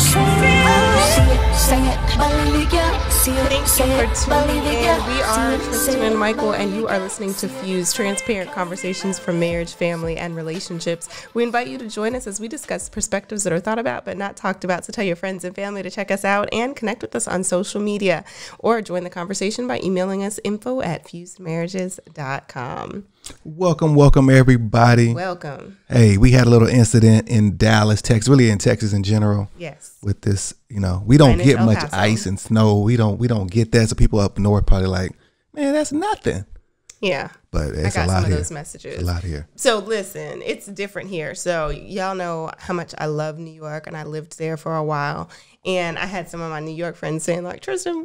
Thank you for tuning in. We are Tristan and Michael, and you are listening to Fuse, transparent conversations for marriage, family, and relationships. We invite you to join us as we discuss perspectives that are thought about but not talked about. So tell your friends and family to check us out and connect with us on social media, or join the conversation by emailing us info@fusedmarriages.com. Welcome, everybody. Welcome. Hey, we had a little incident in Dallas, Texas, really in Texas in general. Yes. With this, we don't get El much Paso. ice and snow. We don't get that. So people up north probably like, man, that's nothing. Yeah. But it's I got a lot some of here. those messages. A lot here. So listen, it's different here. So y'all know how much I love New York, and I lived there for a while. And I had some of my New York friends saying like, Tristan,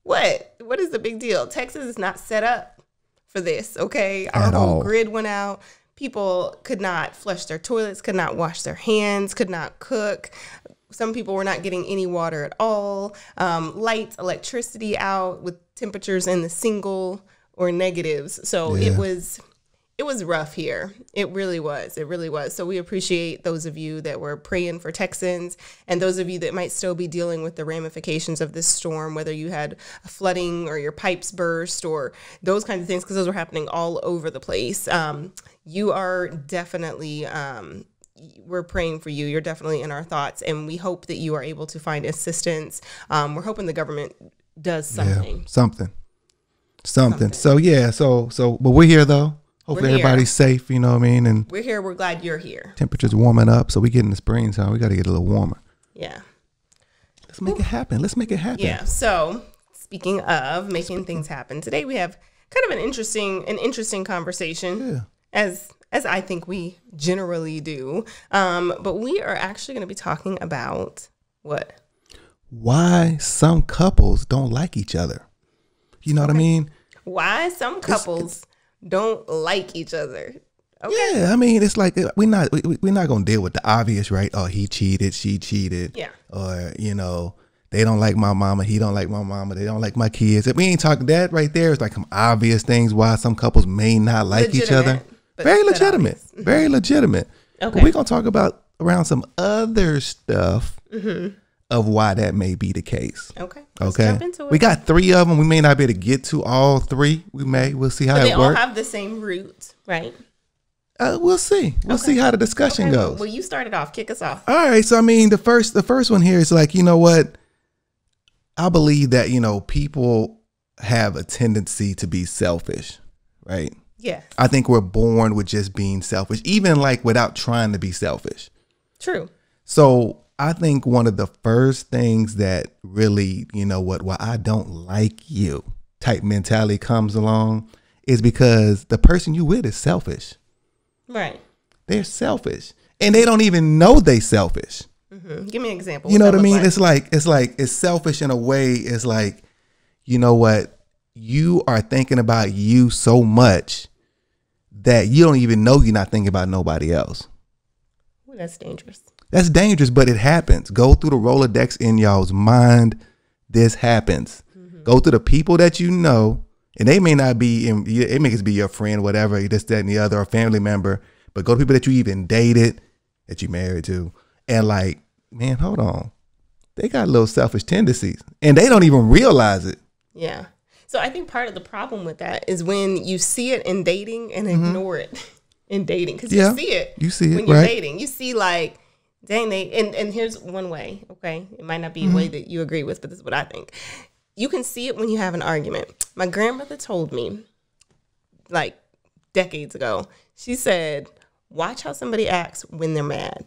what is the big deal? Texas is not set up for this, okay? Our whole grid went out. People could not flush their toilets, could not wash their hands, could not cook. Some people were not getting any water at all. Lights, electricity out with temperatures in the single or negatives. So Yeah. it was rough here. It really was. It really was. So we appreciate those of you that were praying for Texans, and those of you that might still be dealing with the ramifications of this storm, whether you had a flooding or your pipes burst or those kinds of things, because those were happening all over the place. You are definitely, we're praying for you. You're definitely in our thoughts, and we hope that you are able to find assistance. We're hoping the government does something. Yeah, something. So but we're here though. Hopefully everybody's safe, you know what I mean? And we're here. We're glad you're here. Temperatures warming up, so we get in the springtime. We got to get a little warmer. Yeah. Let's make it happen. Yeah. So speaking of making things happen, today we have kind of an interesting conversation. Yeah. As I think we generally do. But we are actually going to be talking about what? Why some couples don't like each other. You know what I mean? Why some couples don't like each other. Okay. Yeah, I mean, it's like we're not gonna deal with the obvious, right? Oh, he cheated, she cheated. Yeah. Or they don't like my mama, he don't like my mama, they don't like my kids. We ain't talking that right there. It's like some obvious things why some couples may not like each other. Very legitimate. Very legitimate. Okay. But we're gonna talk about around some other stuff of why that may be the case. Okay. Okay. Jump into it. We got 3 of them. We may not be able to get to all 3. We'll see how but it they works. all have the same root, right? We'll see. We'll see how the discussion goes. Well, you started off. Kick us off. All right. So, I mean, the first one here is like, you know what? I believe that, people have a tendency to be selfish, right? Yeah. I think we're born with just being selfish, even like without trying to be selfish. True. So I think one of the first things that really, why I don't like you type mentality comes along is because the person you with is selfish. Right. They're selfish and they don't even know they selfish. Mm-hmm. Give me an example. You know what I mean? Like? It's selfish in a way. It's like, you know what? You are thinking about you so much that you don't even know you're not thinking about nobody else. Ooh, that's dangerous. That's dangerous, but it happens. Go through the Rolodex in y'all's mind. This happens. Mm-hmm. Go to the people that you know, and they may not be, it may just be your friend, whatever, this, that, and the other, or family member, but go to people that you even dated, that you married to, and like, man, hold on. They got little selfish tendencies, and they don't even realize it. Yeah. So I think part of the problem with that is when you see it in dating and ignore it in dating, because you see it when you're dating. You see like, dang, and here's one way, okay? It might not be a way that you agree with, but this is what I think. You can see it when you have an argument. My grandmother told me, like decades ago, she said, watch how somebody acts when they're mad.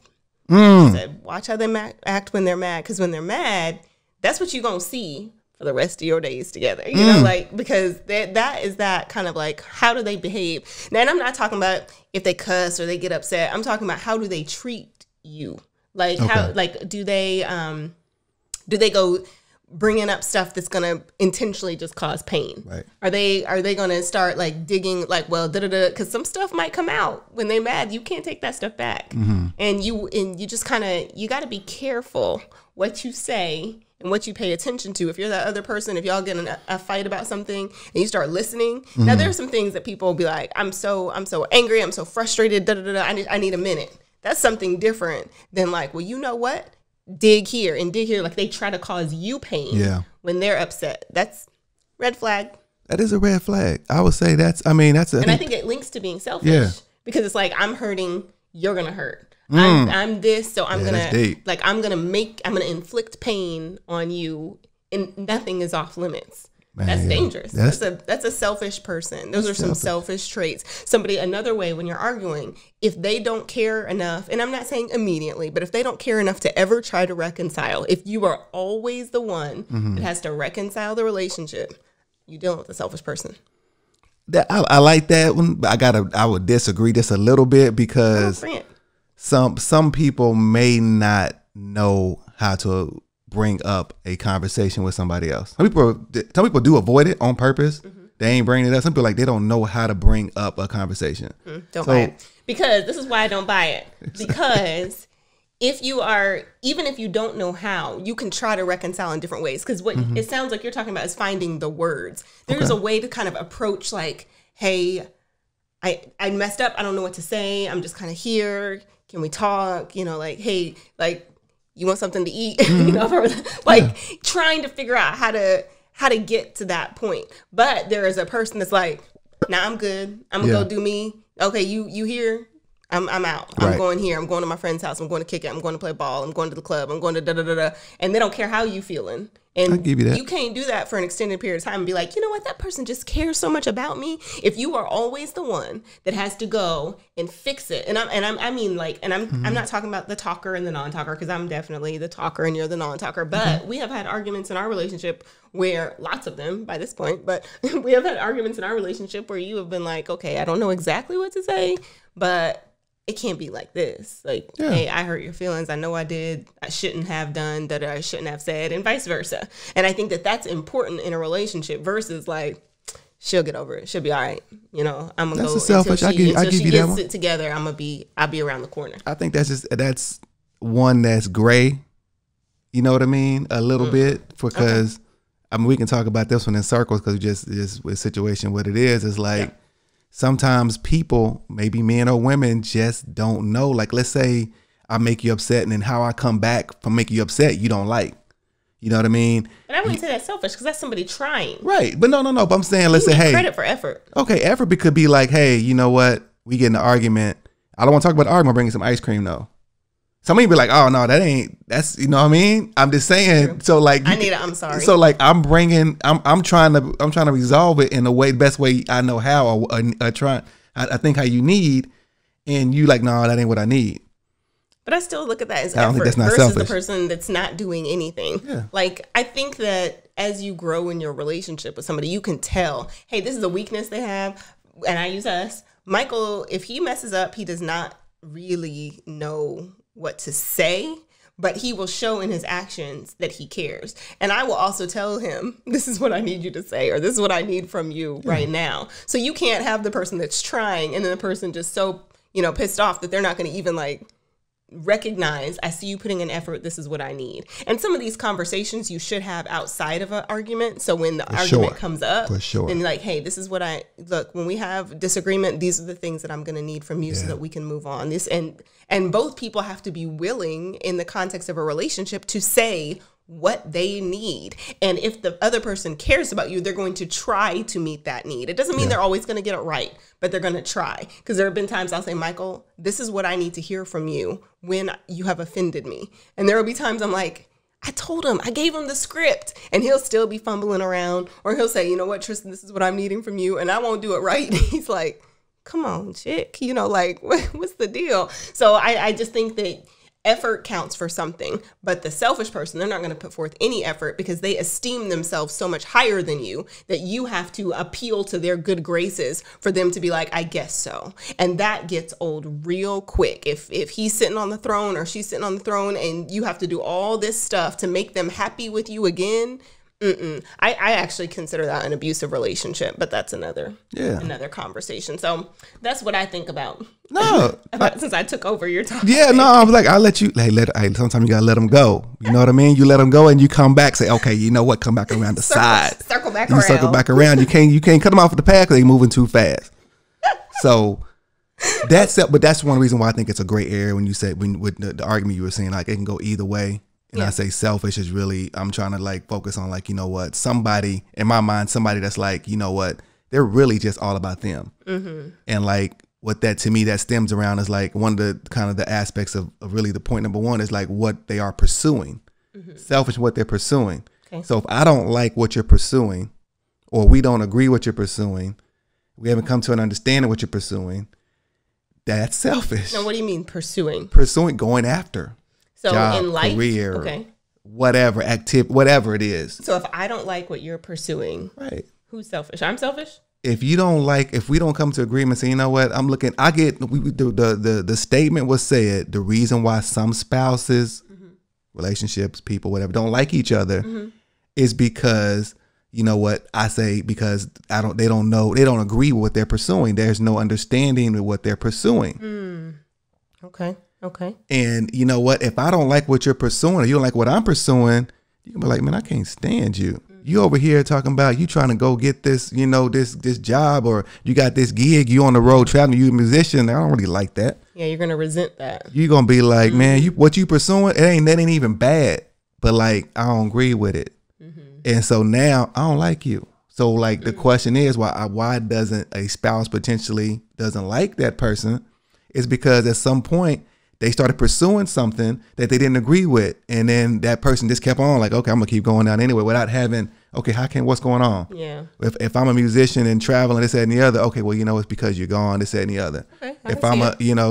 She said, watch how they act when they're mad, because when they're mad, that's what you're going to see for the rest of your days together. You know, like, because that is that kind of like, how do they behave? Now, and I'm not talking about if they cuss or they get upset. I'm talking about how do they treat you? Like how, like, do they go bringing up stuff that's gonna intentionally just cause pain? Right. Are they gonna start like digging like, well, because some stuff might come out when they're mad. You can't take that stuff back, and you just kind of, you got to be careful what you say and what you pay attention to. If you're that other person, if y'all get in a fight about something and you start listening, now there are some things that people will be like, I'm so angry, I'm so frustrated, I need a minute. That's something different than like, well, you know what? dig here and dig here. Like they try to cause you pain when they're upset. That's red flag. That is a red flag. I would say that's. I think it links to being selfish because it's like I'm hurting, you're gonna hurt. I'm this, so I'm gonna inflict pain on you, and nothing is off limits. Man, that's dangerous. That's a selfish person. Those are some selfish traits. Another way when you're arguing, if they don't care enough, and I'm not saying immediately, but if they don't care enough to ever try to reconcile, if you are always the one that has to reconcile the relationship, you're dealing with a selfish person. I like that one, but I would disagree just a little bit because some people may not know how to bring up a conversation with somebody else. Some people do avoid it on purpose. They ain't bringing it up. Some people they don't know how to bring up a conversation. Don't buy it. Because this is why I don't buy it. Because even if you don't know how, you can try to reconcile in different ways. Because what it sounds like you're talking about is finding the words. There's a way to kind of approach like, hey, I messed up. I don't know what to say. I'm just kind of here. Can we talk? Like, hey, like, you want something to eat? Trying to figure out how to get to that point. But there is a person that's like, nah, I'm good. I'm gonna go do me. Okay, you here? I'm out. I'm going here. I'm going to my friend's house. I'm going to kick it. I'm going to play ball. I'm going to the club. I'm going to da-da-da-da. And they don't care how you feeling. And I'll give you that. You can't do that for an extended period of time and be like, you know what? That person just cares so much about me. If you are always the one that has to go and fix it. And I'm not talking about the talker and the non-talker, because I'm definitely the talker and you're the non-talker. But we have had arguments in our relationship where, lots of them by this point, but we have had arguments in our relationship where you have been like, okay, I don't know exactly what to say, but it can't be like this. Like, hey, I hurt your feelings. I know I did. I shouldn't have done that. I shouldn't have said, and vice versa. And I think that that's important in a relationship versus like, she'll get over it. She'll be all right. I'm gonna go selfish. Until she gets it together. I'll be around the corner. I think that's one that's gray. You know what I mean? A little bit, because we can talk about this one in circles because just with situation what it is like. Sometimes people, maybe men or women, just don't know. Like, let's say I make you upset, and then how I come back from making you upset, you don't like. You know what I mean? But I wouldn't say that's selfish, because that's somebody trying. Right. But no. But I'm saying, let's say, hey. Credit for effort. Okay, effort could be like, hey, you know what? We get in an argument. I don't want to talk about the argument. I'm bringing some ice cream, though. Somebody be like, oh, no, that's, you know what I mean? I'm just saying. True. So like, I'm sorry. So like, I'm trying to resolve it in the best way I know how, or I think how you need. And you like, no, that ain't what I need. But I still look at that as effort versus selfish. The person that's not doing anything. Yeah. Like, I think that as you grow in your relationship with somebody, you can tell, hey, this is a weakness they have. And I use us. Michael, if he messes up, he does not really know what to say, but he will show in his actions that he cares. And I will also tell him, this is what I need you to say, or this is what I need from you right now. So you can't have the person that's trying and then the person just so, pissed off that they're not going to even like recognize, I see you putting in effort, this is what I need. And some of these conversations you should have outside of an argument. So when the argument comes up, then like, hey, this is what when we have disagreement, these are the things that I'm going to need from you so that we can move on. And both people have to be willing in the context of a relationship to say what they need. And if the other person cares about you, they're going to try to meet that need. It doesn't mean they're always going to get it right, but they're going to try. Because there have been times I'll say, Michael, this is what I need to hear from you when you have offended me. And there will be times I'm like, I told him, I gave him the script, and he'll still be fumbling around, or he'll say, you know what, Tristan, this is what I'm needing from you, and I won't do it right. He's like, come on, chick, like, what's the deal? So I just think that effort counts for something, but the selfish person, they're not going to put forth any effort because they esteem themselves so much higher than you that you have to appeal to their good graces for them to be like, I guess so. And that gets old real quick. If he's sitting on the throne or she's sitting on the throne and you have to do all this stuff to make them happy with you again, I actually consider that an abusive relationship, but that's another conversation. So that's what I think about. Since I took over your topic. Yeah, no, I was like, I'll let you. Sometimes you gotta let them go. You know what I mean? You let them go, and you come back. Say, okay, you know what? Come back around the side. Circle back around. Circle back around. You can't cut them off of the path because they're moving too fast. So but that's one reason why I think it's a gray area when you said with the argument you were saying, like, it can go either way. And I say selfish is really, I'm trying to like focus on like, you know what, somebody in my mind, somebody that's like, you know what, they're really just all about them. And like what that to me that stems around is like one of the kind of the aspects of really the point number one is like what they are pursuing. Selfish what they're pursuing. Okay. So if I don't like what you're pursuing, or we don't agree what you're pursuing, we haven't come to an understanding what you're pursuing, that's selfish. Now, what do you mean pursuing? Pursuing, going after. So job, in life, career, whatever, whatever it is. So if I don't like what you're pursuing, right? Who's selfish? I'm selfish. If you don't like, if we don't come to agreement, say, you know what, the statement was said, the reason why some spouses, relationships, people, whatever, don't like each other is because, you know what, I say, because they don't agree with what they're pursuing. There's no understanding of what they're pursuing. Okay. And you know what, if I don't like what you're pursuing, or you don't like what I'm pursuing, you can be like, man, I can't stand you. You over here talking about you trying to go get this, you know, this job, or you got this gig, you on the road traveling, you a musician. I don't really like that. Yeah, you're gonna resent that. You're gonna be like, man, what you pursuing, that ain't even bad, but like I don't agree with it. And so now I don't like you. So like the question is, why doesn't a spouse potentially doesn't like that person? It's because at some point they started pursuing something that they didn't agree with. And then that person just kept on like, okay, I'm gonna keep going down anyway, without having, okay, what's going on? Yeah. If I'm a musician and traveling, this, that, and the other, okay, well, you know, it's because you're gone, this, that, and the other. Okay, if I'm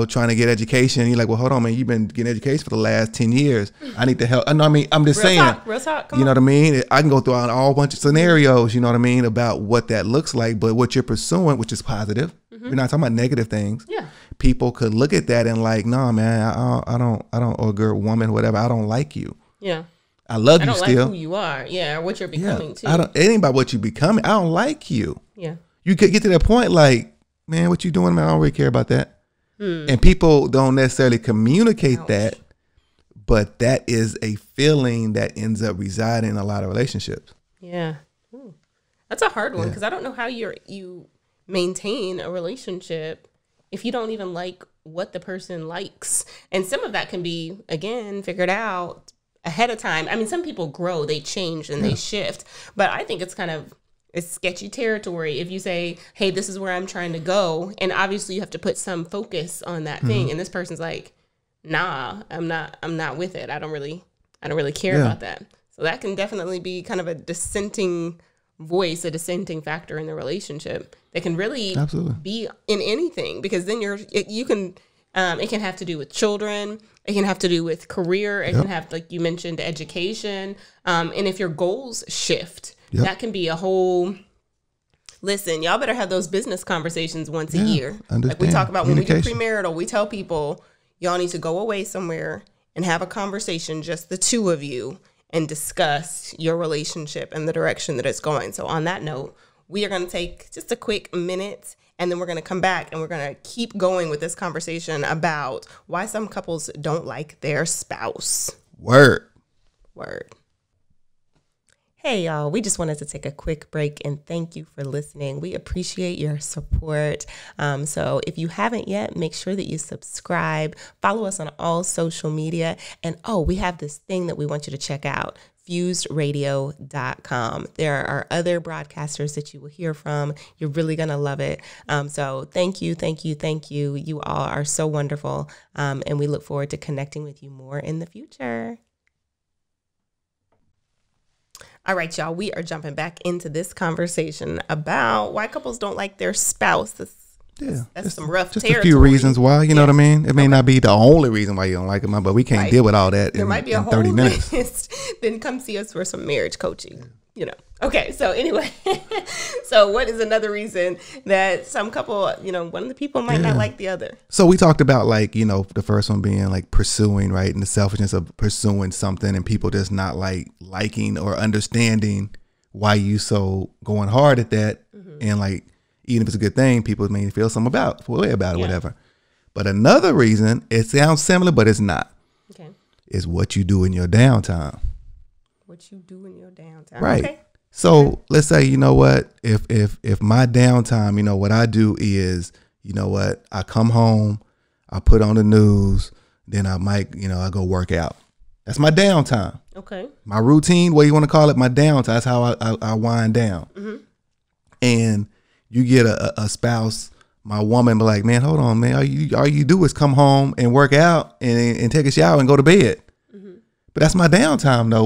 trying to get education, you're like, well, hold on, man, you've been getting education for the last 10 years. I need to help. I mean, I'm just saying. Real talk. You know what I mean? I can go through a whole bunch of scenarios, you know what I mean, about what that looks like, but what you're pursuing, which is positive. We're not talking about negative things. Yeah. People could look at that and like, nah, man, I don't, or girl, woman, whatever, I don't like you. Yeah. I love you still. I don't like who you are. Yeah, or what you're becoming too. It ain't about what you becoming. I don't like you. Yeah. You could get to that point like, man, what you doing, man? I don't really care about that. And people don't necessarily communicate that, but that is a feeling that ends up residing in a lot of relationships. Yeah. That's a hard one because I don't know how you maintain a relationship if you don't even like what the person likes. And some of that can be, again, figured out ahead of time. I mean, some people grow, they change and they shift, but I think it's sketchy territory if you say, hey, this is where I'm trying to go. And obviously you have to put some focus on that thing. And this person's like, nah, I'm not with it. I don't really care about that. So that can definitely be kind of a dissenting voice, a dissenting factor in the relationship that can really be in anything, because then it can have to do with children. It can have to do with career. It can have, like you mentioned, education. And if your goals shift, that can be a whole, listen, y'all better have those business conversations once a year. Like we talk about when we do premarital, we tell people, y'all need to go away somewhere and have a conversation, just the two of you, and discuss your relationship and the direction that it's going. So on that note, we are going to take just a quick minute, and then we're going to come back and we're going to keep going with this conversation about why some couples don't like their spouse. Word. Hey, y'all, we just wanted to take a quick break and thank you for listening. We appreciate your support. So if you haven't yet, make sure that you subscribe, follow us on all social media. And we have this thing that we want you to check out, FusedRadio.com. There are other broadcasters that you will hear from. You're really going to love it. So thank you. You all are so wonderful. And we look forward to connecting with you more in the future. All right, y'all, we are jumping back into this conversation about why couples don't like their spouse. That's some rough territory. Just a few reasons why, you know what I mean? It may not be the only reason why you don't like them, but we can't deal with all that there might be a whole 30 minutes. List. Then come see us for some marriage coaching, Okay, so anyway, so what is another reason that some couple, one of the people might not like the other? So we talked about the first one being like pursuing, right? And the selfishness of pursuing something and people just not liking or understanding why you so going hard at that. And even if it's a good thing, people may feel some way about it, whatever. But another reason, it sounds similar, but it's not. Okay. Is what you do in your downtime. What you do in your downtime. Right. Okay. So let's say, if my downtime, what I do is, I come home, I put on the news, then I might, I go work out. That's my downtime. Okay. My routine, what you want to call it, my downtime. That's how I wind down. Mm-hmm. And you get a spouse, my woman, be like, man, hold on, man. All you do is come home and work out and take a shower and go to bed. Mm-hmm. But that's my downtime, though.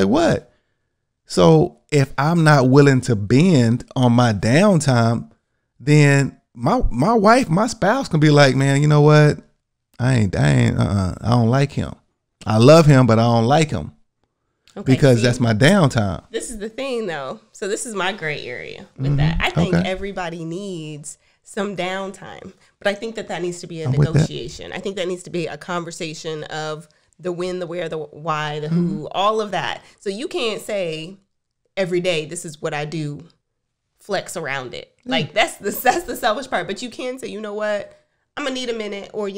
What? So if I'm not willing to bend on my downtime, then my wife, my spouse can be like, man, you know what? I don't like him. I love him, but I don't like him. Okay, because that's my downtime. This is the thing, though. So this is my gray area with that. I think everybody needs some downtime, but I think that needs to be a negotiation. I think that needs to be a conversation of the when, the where, the why, the who, all of that. So you can't say every day, this is what I do, flex around it. Like that's the selfish part. But you can say, you know what, I'm gonna need a minute, or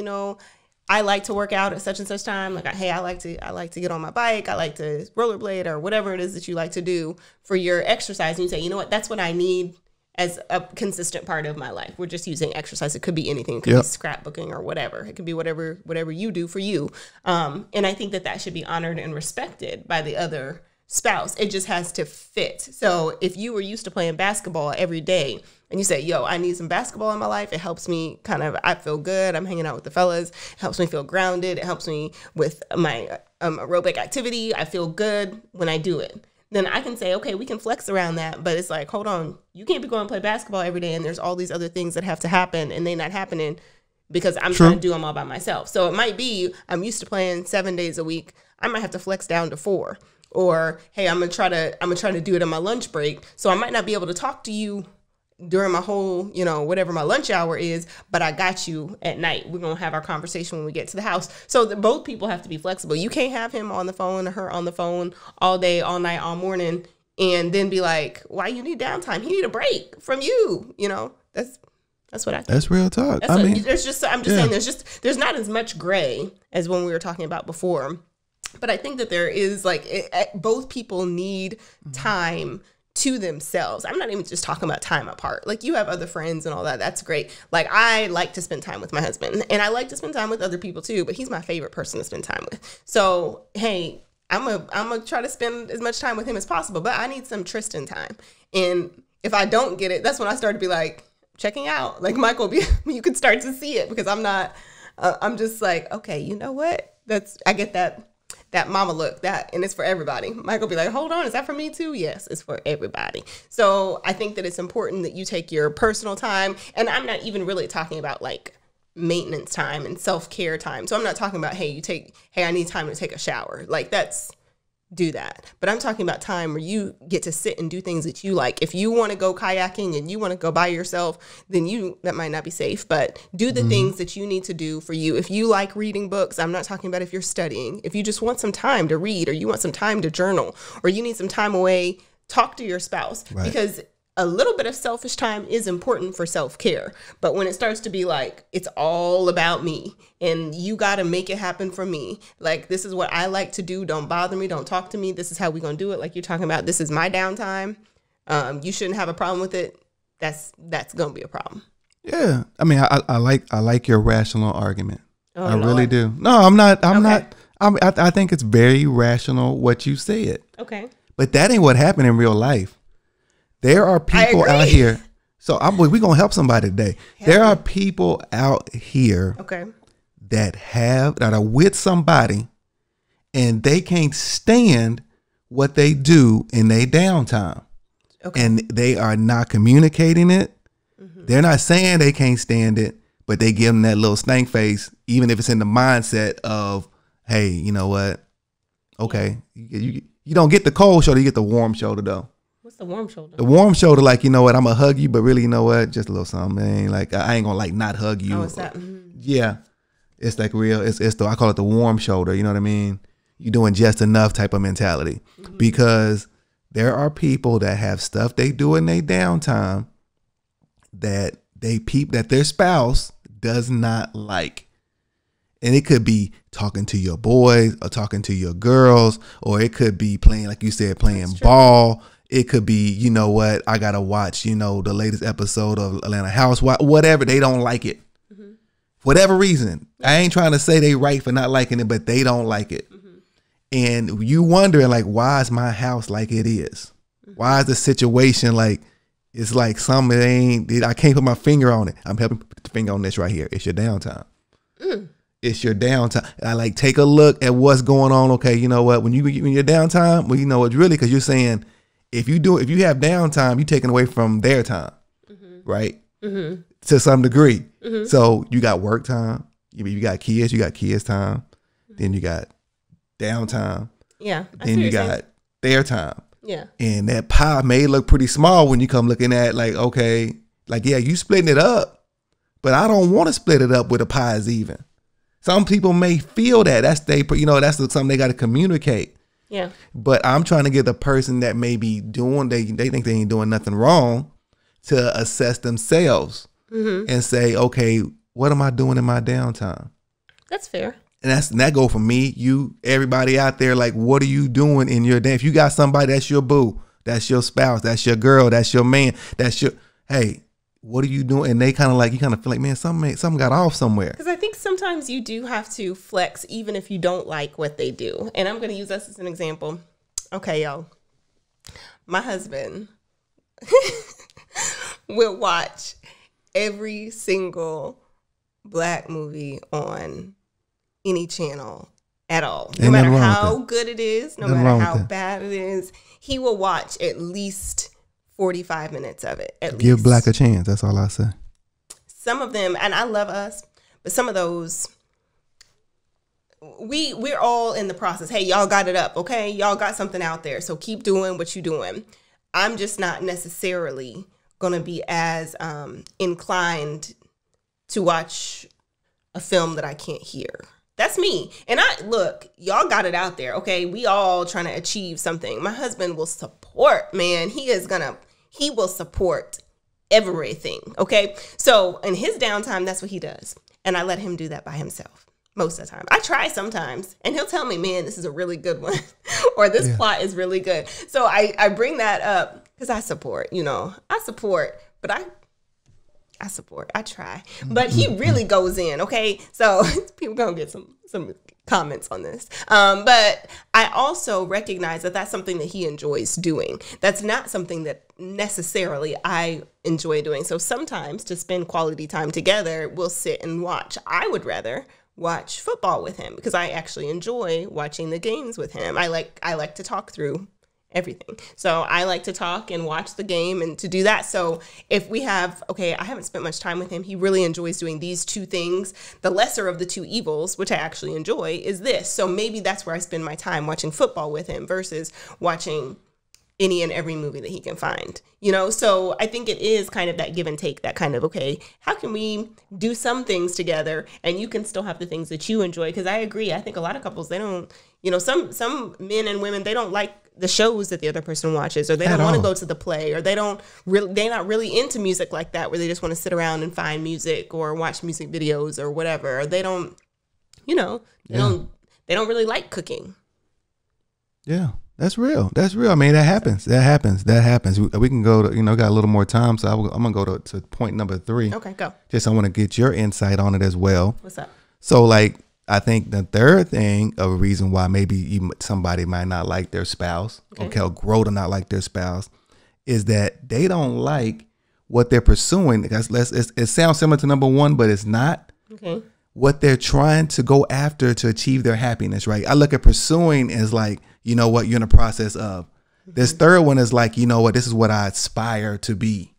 I like to work out at such and such time. Like, hey, I like to get on my bike. I like to rollerblade or whatever it is that you like to do for your exercise. And you say, you know what, that's what I need as a consistent part of my life. We're just using exercise. It could be anything. It could be scrapbooking or whatever. It could be whatever you do for you. And I think that should be honored and respected by the other spouse. It just has to fit. So if you were used to playing basketball every day and you say, yo, I need some basketball in my life, it helps me I feel good. I'm hanging out with the fellas. It helps me feel grounded. It helps me with my aerobic activity. I feel good when I do it. Then I can say, okay, we can flex around that. But it's like, hold on, you can't be going to play basketball every day and there's all these other things that have to happen and they're not happening because I'm trying to do them all by myself. So it might be, I'm used to playing 7 days a week. I might have to flex down to 4. Or, hey, I'm gonna try to do it on my lunch break. So I might not be able to talk to you during my whole, whatever my lunch hour is, but I got you at night. We're gonna have our conversation when we get to the house. So both people have to be flexible. You can't have him on the phone or her on the phone all day, all night, all morning, and then be like, why you need downtime? He need a break from you. That's what I think. That's real talk. I'm just saying there's not as much gray as when we were talking about before. But I think that there is both people need time to themselves. I'm not even just talking about time apart. Like you have other friends and all that. That's great. Like I like to spend time with my husband and I like to spend time with other people too, but he's my favorite person to spend time with. So, hey, I'm gonna try to spend as much time with him as possible, but I need some Tristan time. And if I don't get it, that's when I start to be like checking out. Like Michael, you could start to see it because I'm not, I'm just like, okay, you know what? I get that mama look, and it's for everybody. Michael be like, hold on, is that for me too? Yes, it's for everybody. So I think that it's important that you take your personal time. And I'm not even really talking about like maintenance time and self-care time. So I'm not talking about, hey, I need time to take a shower. Like do that. But I'm talking about time where you get to sit and do things that you like. If you want to go kayaking and you want to go by yourself, then that might not be safe, but do the things that you need to do for you. If you like reading books, I'm not talking about if you're studying. If you just want some time to read or you want some time to journal or you need some time away, talk to your spouse. Right. Because a little bit of selfish time is important for self-care. But when it starts to be like, it's all about me and you got to make it happen for me. Like, this is what I like to do. Don't bother me. Don't talk to me. This is how we're going to do it. Like you're talking about, this is my downtime. You shouldn't have a problem with it. That's going to be a problem. Yeah. I mean, I like your rational argument. Oh, I really do. No, I'm not. I think it's very rational what you said. Okay. But that ain't what happened in real life. There are people out here. So we're going to help somebody today. There are people out here that are with somebody and they can't stand what they do in their downtime. Okay. And they are not communicating it. Mm-hmm. They're not saying they can't stand it, but they give them that little stank face, even if it's in the mindset of, hey, you know what? Okay. You don't get the cold shoulder, you get the warm shoulder though. The warm shoulder. The warm shoulder, like, you know what, I'm gonna hug you, but really, you know what, just a little something, man. Like I ain't gonna like not hug you. Oh, is that? Mm-hmm. Yeah, it's like real. It's I call it the warm shoulder. You know what I mean? You're doing just enough type of mentality, because there are people that have stuff they do in their downtime that that their spouse does not like. And it could be talking to your boys or talking to your girls, or it could be playing, like you said, playing ball. It could be, you know what, I got to watch, the latest episode of Atlanta Housewives, whatever. They don't like it. Mm-hmm. Whatever reason. I ain't trying to say they right for not liking it, but they don't like it. Mm-hmm. And you wondering like, why is my house like it is? Why is the situation like, it's like something that ain't, I can't put my finger on it. I'm helping put the finger on this right here. It's your downtime. It's your downtime. I like take a look at what's going on. Okay, you know what? When you're downtime, well, you know it's really because you're saying if you have downtime, you're taking away from their time, right? To some degree. So you got work time. You got kids time. Then you got downtime. Yeah. Then you got their time. Yeah. And that pie may look pretty small when you come looking at like, okay, like, yeah, you splitting it up, but I don't want to split it up where the pie is even. Some people may feel that that's something they got to communicate. Yeah. But I'm trying to get the person that may be doing, they think they ain't doing nothing wrong, to assess themselves and say, okay, what am I doing in my downtime? That's fair. And that go for me, you, everybody out there. Like, what are you doing in your day? If you got somebody that's your boo, that's your spouse, that's your girl, that's your man, hey, what are you doing? And they kind of like, you kind of feel like, man, something got off somewhere. Because I think sometimes you do have to flex even if you don't like what they do. And I'm going to use us as an example. Okay, y'all. My husband will watch every single Black movie on any channel at all. No matter how good it is, no matter how bad it is, he will watch at least 45 minutes of it. Give Black a chance. That's all I say. Some of them, and I love Us, but some of those, we're all in the process. Hey, y'all got it up, okay? Y'all got something out there, so keep doing what you're doing. I'm just not necessarily going to be as inclined to watch a film that I can't hear. That's me. And y'all got it out there, okay? We all trying to achieve something. My husband will support, man. He will support everything, okay? So in his downtime, that's what he does. And I let him do that by himself most of the time. I try sometimes, and he'll tell me, man, this is a really good one, or this plot is really good. So I bring that up because I support, but I support. I try. But he really goes in, okay? So people going to get some comments on this. But I also recognize that that's something that he enjoys doing. That's not something that necessarily I enjoy doing. So sometimes to spend quality time together, we'll sit and watch. I would rather watch football with him because I actually enjoy watching the games with him. I like to talk through everything. So I like to talk and watch the game and to do that. So if we have, I haven't spent much time with him. He really enjoys doing these two things. The lesser of the two evils, which I actually enjoy, is this. So maybe that's where I spend my time watching football with him versus watching any and every movie that he can find, So I think it is kind of that give and take, that kind of, how can we do some things together and you can still have the things that you enjoy? Because I agree. I think a lot of couples, they don't, some men and women, they don't like the shows that the other person watches, or they don't want to go to the play, or they're not really into music like that, where they just want to sit around and find music or watch music videos or whatever. Or they don't, they don't really like cooking. Yeah. That's real. I mean, that happens. We can go to, got a little more time. So I'm going to go to point number 3. Okay, go. I want to get your insight on it as well. What's up? So I think the third thing, of a reason why maybe even somebody might not like their spouse, or grow to not like their spouse, is that they don't like what they're pursuing. It sounds similar to number 1, but it's not. Okay. What they're trying to go after to achieve their happiness, right? I look at pursuing as like, you know what, you're in the process of. This third one is like, you know what, this is what I aspire to be.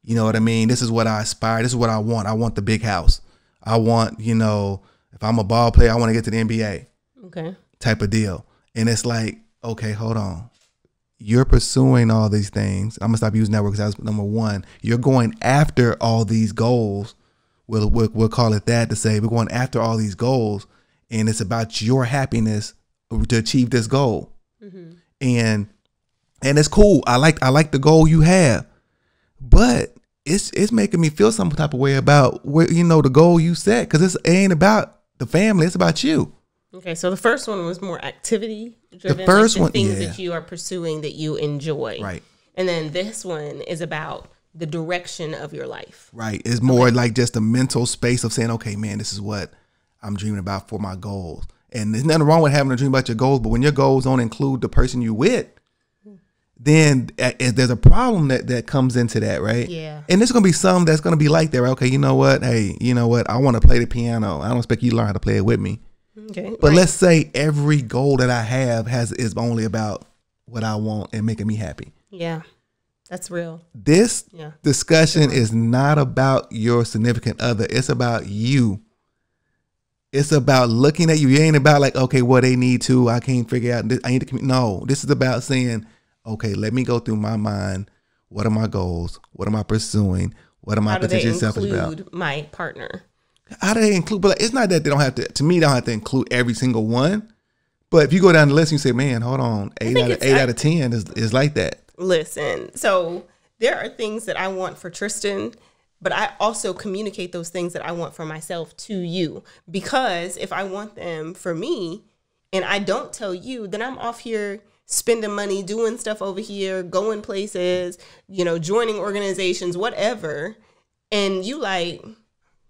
You know what I mean? This is what I aspire. This is what I want. I want the big house. I want, if I'm a ball player, I want to get to the NBA. Okay. Type of deal. And it's like, okay, hold on. You're pursuing all these things. I'm going to stop using that word because that's number 1. You're going after all these goals. We'll call it that, to say we're going after all these goals, and it's about your happiness to achieve this goal. And it's cool. I like the goal you have, but it's making me feel some type of way about where, the goal you set, because it ain't about the family, it's about you. Okay, so the first one was more activity driven. The first one, things that you are pursuing that you enjoy, right? And then this one is about the direction of your life, right? It's more like just a mental space of saying, okay, man, this is what I'm dreaming about for my goals. And there's nothing wrong with having a dream about your goals, but when your goals don't include the person you with, then there's a problem that comes into that, right? Yeah. And there's going to be some that's going to be like that, right? Okay, you know what? Hey, you know what? I want to play the piano. I don't expect you to learn how to play it with me. Okay. But let's say every goal that I have is only about what I want and making me happy. Yeah. That's real. This discussion is not about your significant other. It's about you. It's about looking at you. It ain't about like, okay, what they need to. I can't figure out. I need to. No, this is about saying, okay, let me go through my mind. What are my goals? What am I pursuing? What am I potentially selfish about? How do they include my partner? How do they include? But it's not that they don't have to. To me, they don't have to include every single one. But if you go down the list and you say, man, hold on, 8 out of 10 is like that. Listen, so there are things that I want for Tristan, but I also communicate those things that I want for myself to you. Because if I want them for me and I don't tell you, then I'm off here spending money, doing stuff over here, going places, joining organizations, whatever. And you like,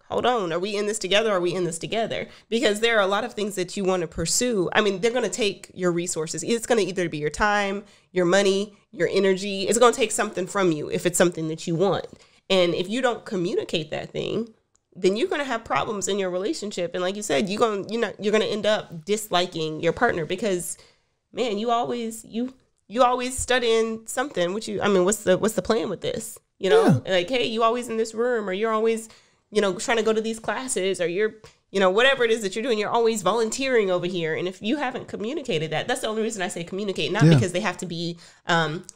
hold on, are we in this together? Are we in this together? Because there are a lot of things that you want to pursue. I mean, they're going to take your resources. It's going to either be your time, your money, your energy. It's going to take something from you if it's something that you want. And if you don't communicate that thing, then you're going to have problems in your relationship. And like you said, you're going to end up disliking your partner because, man, you always studying something. What's the plan with this? Like, hey, you always in this room, or you're always trying to go to these classes, or you're, whatever it is that you're doing, you're always volunteering over here. And if you haven't communicated that's the only reason I say communicate, not because they have to be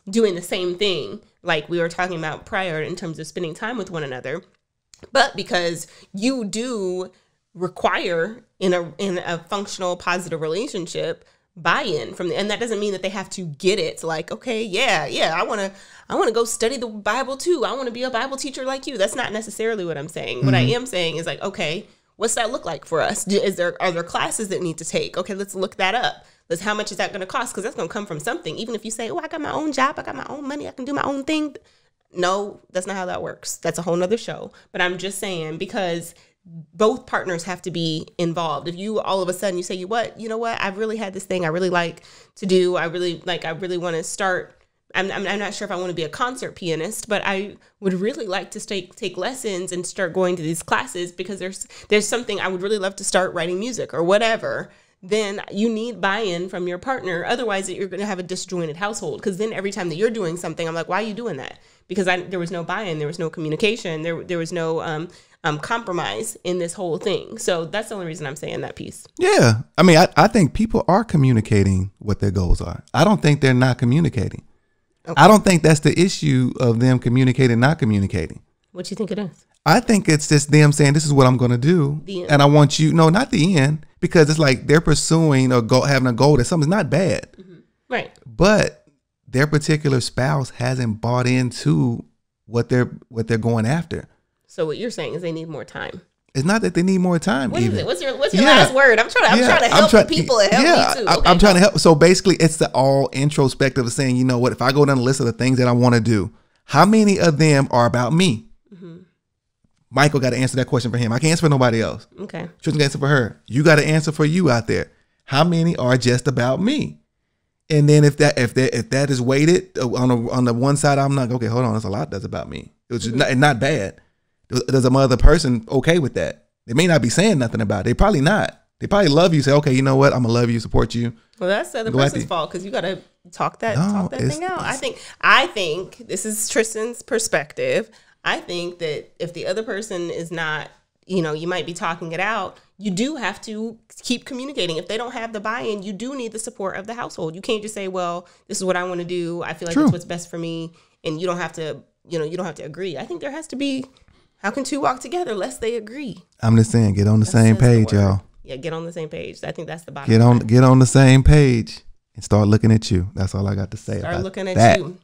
doing the same thing like we were talking about prior in terms of spending time with one another, but because you do require in a functional, positive relationship buy-in from and that doesn't mean that they have to get it. Like, okay, I want to go study the Bible too. I want to be a Bible teacher like you. That's not necessarily what I'm saying. What I am saying is like, okay, what's that look like for us? Are there classes that need to take? Okay, let's look that up. How much is that going to cost? Because that's going to come from something. Even if you say, oh, I got my own job, I got my own money, I can do my own thing. No, that's not how that works. That's a whole nother show. But I'm just saying, because both partners have to be involved. If you all of a sudden you say, you know what, I've really had this thing I really like to do. I really want to start. I'm not sure if I want to be a concert pianist, but I would really like to take lessons and start going to these classes because there's something I would really love to start writing music or whatever. Then you need buy-in from your partner. Otherwise, you're going to have a disjointed household. Because then every time that you're doing something, I'm like, why are you doing that? Because there was no buy-in, there was no communication, there was no compromise in this whole thing. So that's the only reason I'm saying that piece. Yeah, I mean, I think people are communicating what their goals are. I don't think they're not communicating. Okay. I don't think that's the issue of them communicating, not communicating. What do you think it is? I think it's just them saying, this is what I'm going to do. And I want you, no, not the end, because it's like they're pursuing or having a goal that something's not bad. Mm-hmm. Right. But their particular spouse hasn't bought into what they're going after. So what you're saying is they need more time. It's not that they need more time. What is it? What's your last word? I'm trying to help the people and help me too. Okay, I'm trying to help. So basically, it's the all introspective of saying, you know what, if I go down the list of the things that I want to do, how many of them are about me? Mm-hmm. Michael got to answer that question for him. I can't answer for nobody else. Okay. Tristan got to answer for her. You got to answer for you out there. How many are just about me? And then if that is weighted on the one side, I'm like, okay, hold on, there's a lot that's about me. It's just not bad. Does a other person okay with that? They may not be saying nothing about it. They probably not. They probably love you. Say, okay, you know what? I'm gonna love you, support you. Well, that's the other person's fault because you got to talk that thing out. I think this is Tristan's perspective. I think that if the other person is not, you might be talking it out. You do have to keep communicating. If they don't have the buy-in, you do need the support of the household. You can't just say, well, this is what I want to do. I feel like that's what's best for me. And you don't have to, you don't have to agree. I think there has to be, how can two walk together lest they agree? I'm just saying, get on the same page, y'all. Yeah, get on the same page. I think that's the bottom line. Get on the same page and start looking at you. That's all I got to say. Start looking at you.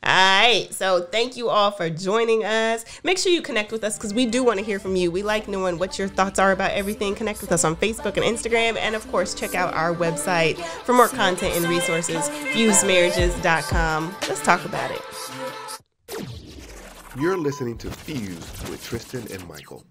All right. So thank you all for joining us. Make sure you connect with us because we do want to hear from you. We like knowing what your thoughts are about everything. Connect with us on Facebook and Instagram. And of course, check out our website for more content and resources, fusedmarriages.com. Let's talk about it. You're listening to Fused with Tristan and Michael.